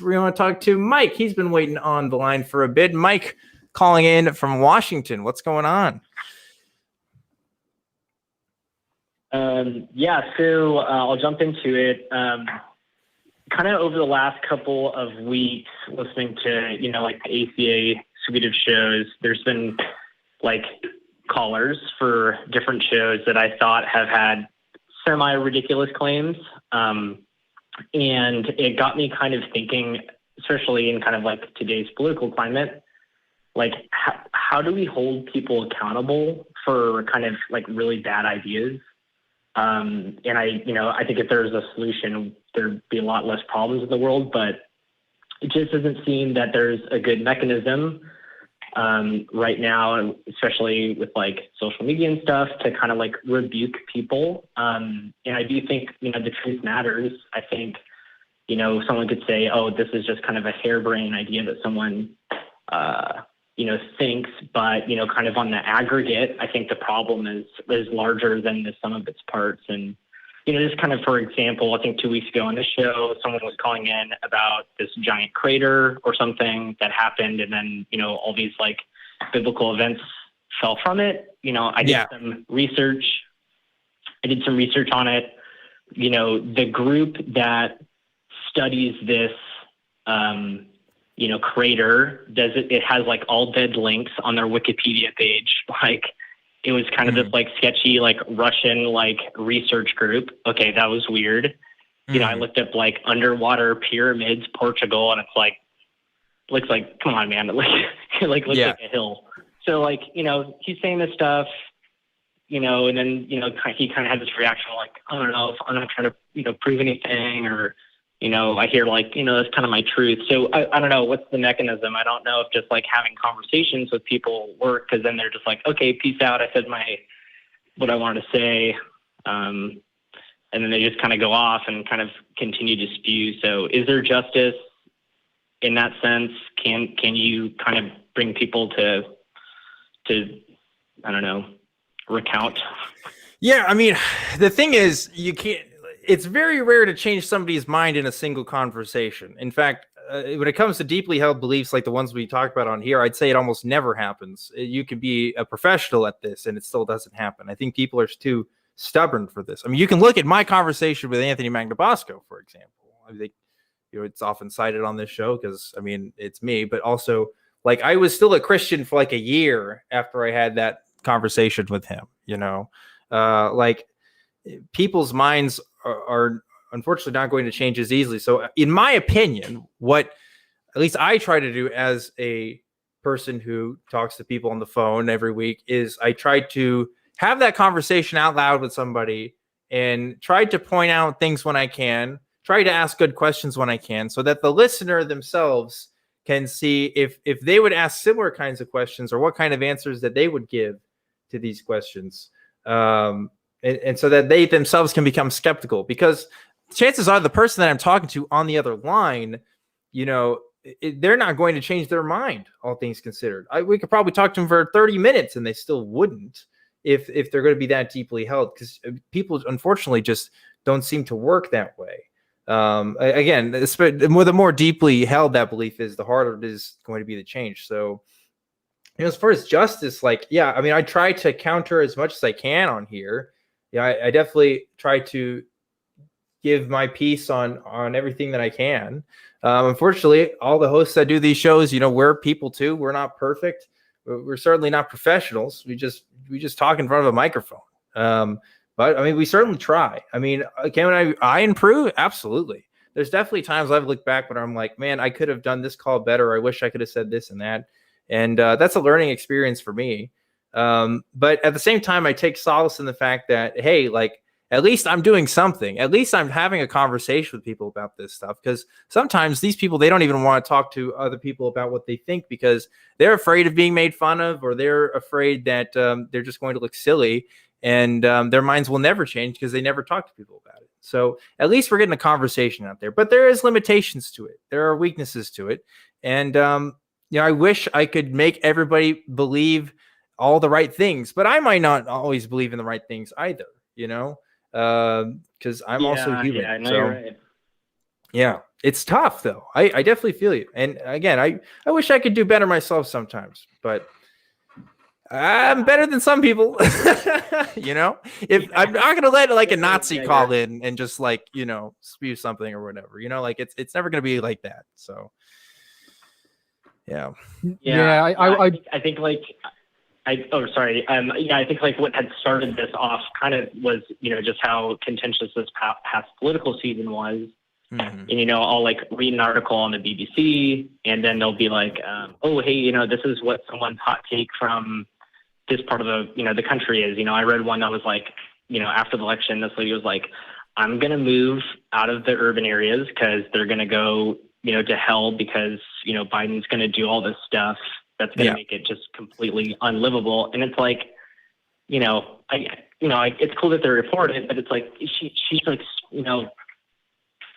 we want to talk to Mike. He's been waiting on the line for a bit. Mike calling in from Washington. What's going on? So I'll jump into it. Kind of over the last couple of weeks, listening to, like the ACA suite of shows, there's been like callers for different shows that I thought have had semi-ridiculous claims. And it got me kind of thinking, especially in kind of like today's political climate, like how do we hold people accountable for kind of like really bad ideas? And I think if there's a solution, there'd be a lot less problems in the world, but it just doesn't seem that there's a good mechanism right now, especially with like social media and stuff, to kind of like rebuke people. And I do think, the truth matters. I think, someone could say, oh, this is just kind of a harebrained idea that someone, thinks, but, kind of on the aggregate, I think the problem is larger than the sum of its parts. And, just kind of, for example, I think 2 weeks ago on the show, someone was calling in about this giant crater or something that happened. And then, all these like biblical events fell from it. I did some research. On it. The group that studies this, crater it has like all dead links on their Wikipedia page. Like it was kind of this like sketchy, like Russian, like research group. Okay. That was weird. I looked up like underwater pyramids, Portugal, and it's like, looks like, come on, man. It looks like a hill. So like, he's saying this stuff, and then, he kind of had this reaction like, I don't know if I'm not trying to, prove anything, or, I hear like, that's kind of my truth. So I don't know what's the mechanism. I don't know if just like having conversations with people work, because then they're just like, okay, peace out. I said what I wanted to say. And then they just kind of go off and kind of continue to spew. So is there justice in that sense? Can you kind of bring people to, I don't know, recount? Yeah. I mean, the thing is, it's very rare to change somebody's mind in a single conversation. In fact, when it comes to deeply held beliefs like the ones we talk about on here, I'd say it almost never happens. You could be a professional at this and it still doesn't happen. I think people are too stubborn for this. I mean, you can look at my conversation with Anthony Magnabosco, for example. I think it's often cited on this show because, I mean, it's me, but also like I was still a Christian for like a year after I had that conversation with him, like people's minds are unfortunately not going to change as easily. So in my opinion, what at least I try to do as a person who talks to people on the phone every week is I try to have that conversation out loud with somebody and try to point out things when I can, try to ask good questions when I can, so that the listener themselves can see if they would ask similar kinds of questions or what kind of answers that they would give to these questions. And so that they themselves can become skeptical, because chances are the person that I'm talking to on the other line, they're not going to change their mind, all things considered. We could probably talk to them for 30 minutes and they still wouldn't if they're going to be that deeply held, because people unfortunately just don't seem to work that way. Again, the more deeply held that belief is, the harder it is going to be to change. So, as far as justice, I mean, I try to counter as much as I can on here. I definitely try to give my piece on everything that I can. Unfortunately, all the hosts that do these shows, we're people too. We're not perfect. We're certainly not professionals. We just talk in front of a microphone. But I mean, we certainly try. I mean, can I improve? Absolutely. There's definitely times I've looked back when I'm like, man, I could have done this call better. I wish I could have said this and that. And that's a learning experience for me. But at the same time, I take solace in the fact that, hey, like, at least I'm doing something. At least I'm having a conversation with people about this stuff, because sometimes these people, they don't even want to talk to other people about what they think because they're afraid of being made fun of, or they're afraid that they're just going to look silly, and their minds will never change because they never talk to people about it. So at least we're getting a conversation out there, but there is limitations to it. There are weaknesses to it. And, I wish I could make everybody believe all the right things, but I might not always believe in the right things either, because I'm also human. Yeah, no, you're right. Yeah. It's tough though. I definitely feel you. And again, I wish I could do better myself sometimes, but I'm better than some people. You know, if I'm not gonna let like a Nazi call in and just like, you know, spew something or whatever, you know, like it's never gonna be like that. So yeah. I think like sorry. I think like what had started this off kind of was, you know, just how contentious this past political season was. Mm-hmm. And, you know, I'll like read an article on the BBC and then they'll be like, oh, hey, you know, this is what someone's hot take from this part of the, you know, the country is. You know, I read one that was like, you know, after the election, this lady was like, I'm going to move out of the urban areas because they're going to go, you know, to hell because, you know, Biden's going to do all this stuff that's going to make it just completely unlivable. And it's like, you know, it's cool that they report it, but it's like, she's like, you know,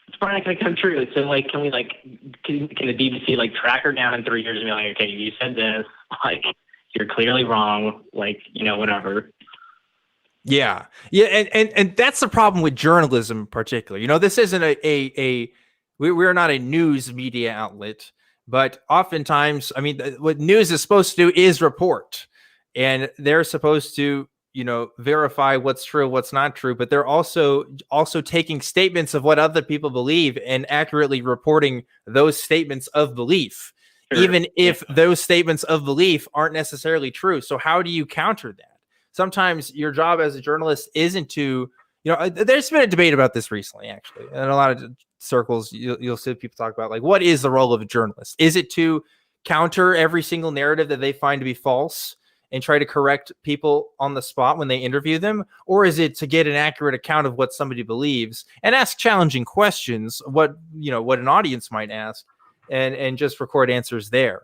it's probably not going to come true. So like, can the BBC like track her down in 3 years and be like, okay, you said this, like, you're clearly wrong, like, you know, whatever. Yeah. And that's the problem with journalism in particular. You know, this isn't we're not a news media outlet, but oftentimes, I mean, what news is supposed to do is report, and they're supposed to, you know, verify what's true, what's not true, but they're also taking statements of what other people believe and accurately reporting those statements of belief, even if those statements of belief aren't necessarily true. So how do you counter that? Sometimes your job as a journalist isn't to, you know, there's been a debate about this recently, actually, in a lot of circles. You'll see people talk about, like, what is the role of a journalist? Is it to counter every single narrative that they find to be false and try to correct people on the spot when they interview them? Or is it to get an accurate account of what somebody believes and ask challenging questions, what an audience might ask, and just record answers there?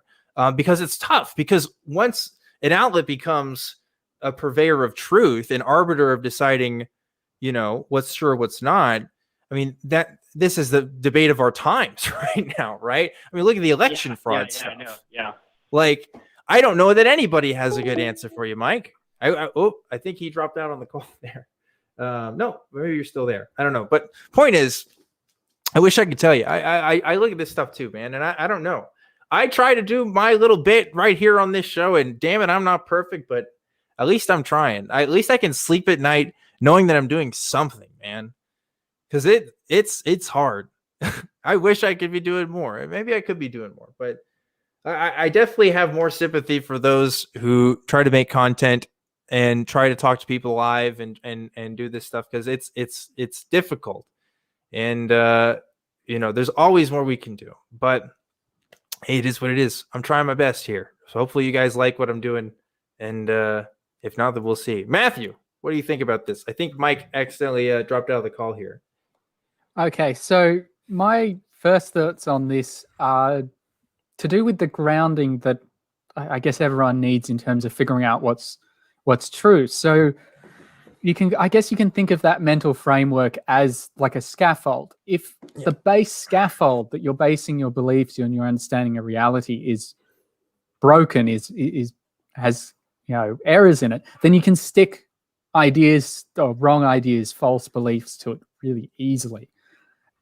Because it's tough, because once an outlet becomes a purveyor of truth, an arbiter of deciding, you know, what's true or what's not, I mean, this is the debate of our times right now, right? I mean, look at the election fraud stuff. I know. Yeah. Like, I don't know that anybody has a good answer for you, Mike. I think he dropped out on the call there. No, maybe you're still there. I don't know. But point is, I wish I could tell you. I look at this stuff too, man, and I don't know. I try to do my little bit right here on this show, and damn it, I'm not perfect, but at least I'm trying. At least I can sleep at night knowing that I'm doing something, man. Because it's hard. I wish I could be doing more. Maybe I could be doing more, but I definitely have more sympathy for those who try to make content and try to talk to people live and do this stuff, because it's difficult. And you know, there's always more we can do, but hey, it is what it is. I'm trying my best here. So hopefully you guys like what I'm doing. And if not, then we'll see. Matthew, what do you think about this? I think Mike accidentally dropped out of the call here. Okay, so my first thoughts on this are to do with the grounding that I guess everyone needs in terms of figuring out what's true. So I guess you can think of that mental framework as like a scaffold. If the base scaffold that you're basing your beliefs and your understanding of reality is broken, has, you know, errors in it, then you can stick ideas or wrong ideas, false beliefs to it really easily.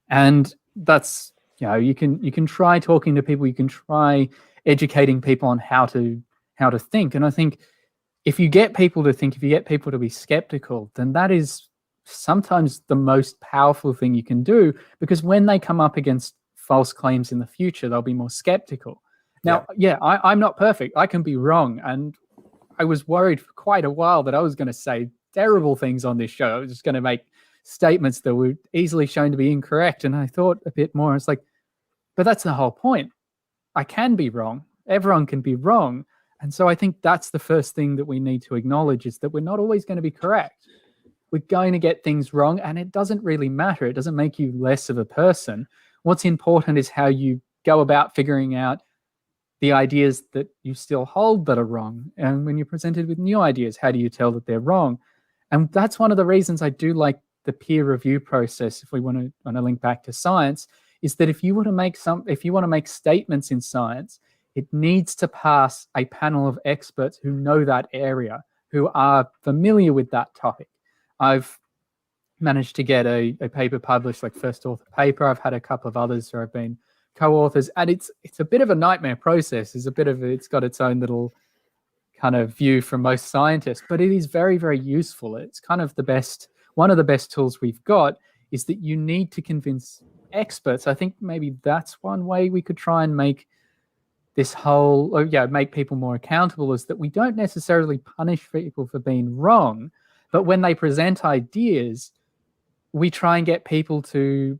And that's, you know, you can try talking to people, you can try educating people on how to think. And I think if you get people to think, if you get people to be skeptical, then that is sometimes the most powerful thing you can do, because when they come up against false claims in the future, they'll be more skeptical. Now, I'm not perfect. I can be wrong. And I was worried for quite a while that I was going to say terrible things on this show. I was just going to make statements that were easily shown to be incorrect. And I thought a bit more. It's like, but that's the whole point. I can be wrong. Everyone can be wrong. And so I think that's the first thing that we need to acknowledge, is that we're not always going to be correct. We're going to get things wrong, and it doesn't really matter. It doesn't make you less of a person. What's important is how you go about figuring out the ideas that you still hold that are wrong. And when you're presented with new ideas, how do you tell that they're wrong? And that's one of the reasons I do like the peer review process, if we want to link back to science, is that if you want to make statements in science, it needs to pass a panel of experts who know that area, who are familiar with that topic. I've managed to get a paper published, like first author paper. I've had a couple of others where I've been co-authors, and it's a bit of a nightmare process. It's got its own little kind of view from most scientists, but it is very, very useful. It's kind of one of the best tools we've got is that you need to convince experts. I think maybe that's one way we could try and make this whole, make people more accountable, is that we don't necessarily punish people for being wrong, but when they present ideas, we try and get people to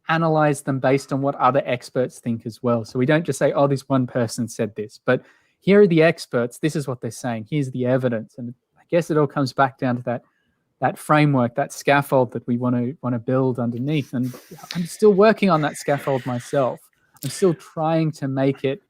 analyze them based on what other experts think as well. So we don't just say, oh, this one person said this, but here are the experts. This is what they're saying. Here's the evidence. And I guess it all comes back down to that framework, that scaffold that we want to build underneath. And I'm still working on that scaffold myself. I'm still trying to make it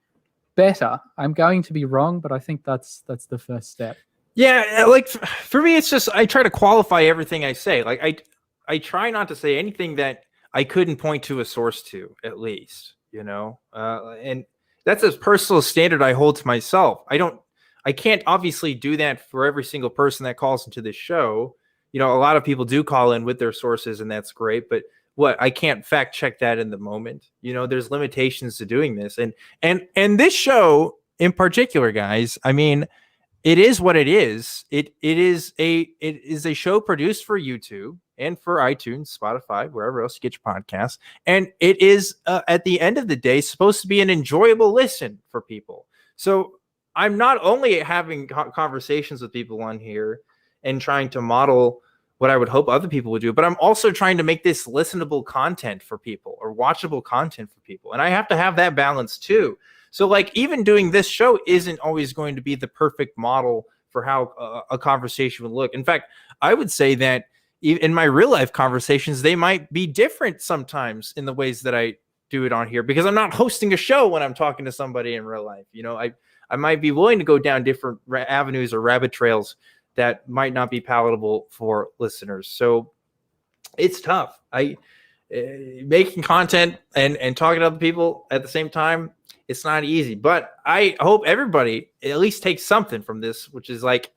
better. I'm going to be wrong, but I think that's the first step. Yeah, like for me, it's just I try to qualify everything I say. Like I try not to say anything that I couldn't point to a source to, at least, and that's a personal standard I hold to myself. I can't obviously do that for every single person that calls into this show. A lot of people do call in with their sources, and that's great, but I can't fact check that in the moment. There's limitations to doing this. And this show in particular, guys, I mean, it is what it is. It is a show produced for YouTube and for iTunes, Spotify, wherever else you get your podcasts. And it is, at the end of the day, supposed to be an enjoyable listen for people. So I'm not only having conversations with people on here and trying to model what I would hope other people would do, but I'm also trying to make this listenable content for people or watchable content for people. And I have to have that balance too. So like even doing this show isn't always going to be the perfect model for how a conversation would look. In fact, I would say that in my real life conversations, they might be different sometimes in the ways that I do it on here, because I'm not hosting a show when I'm talking to somebody in real life. I might be willing to go down different avenues or rabbit trails that might not be palatable for listeners. So it's tough. Making content and talking to other people at the same time, it's not easy, but I hope everybody at least takes something from this, which is like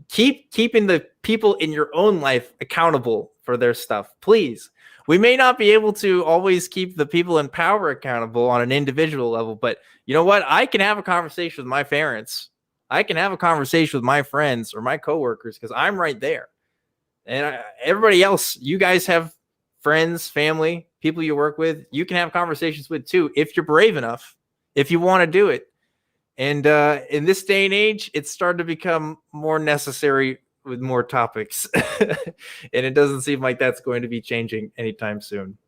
keeping the people in your own life accountable for their stuff. Please. We may not be able to always keep the people in power accountable on an individual level, but you know what? I can have a conversation with my parents. I can have a conversation with my friends or my coworkers because I'm right there. And everybody else, you guys have friends, family, people you work with, you can have conversations with too, if you're brave enough, if you want to do it. And in this day and age, it's starting to become more necessary with more topics. And it doesn't seem like that's going to be changing anytime soon.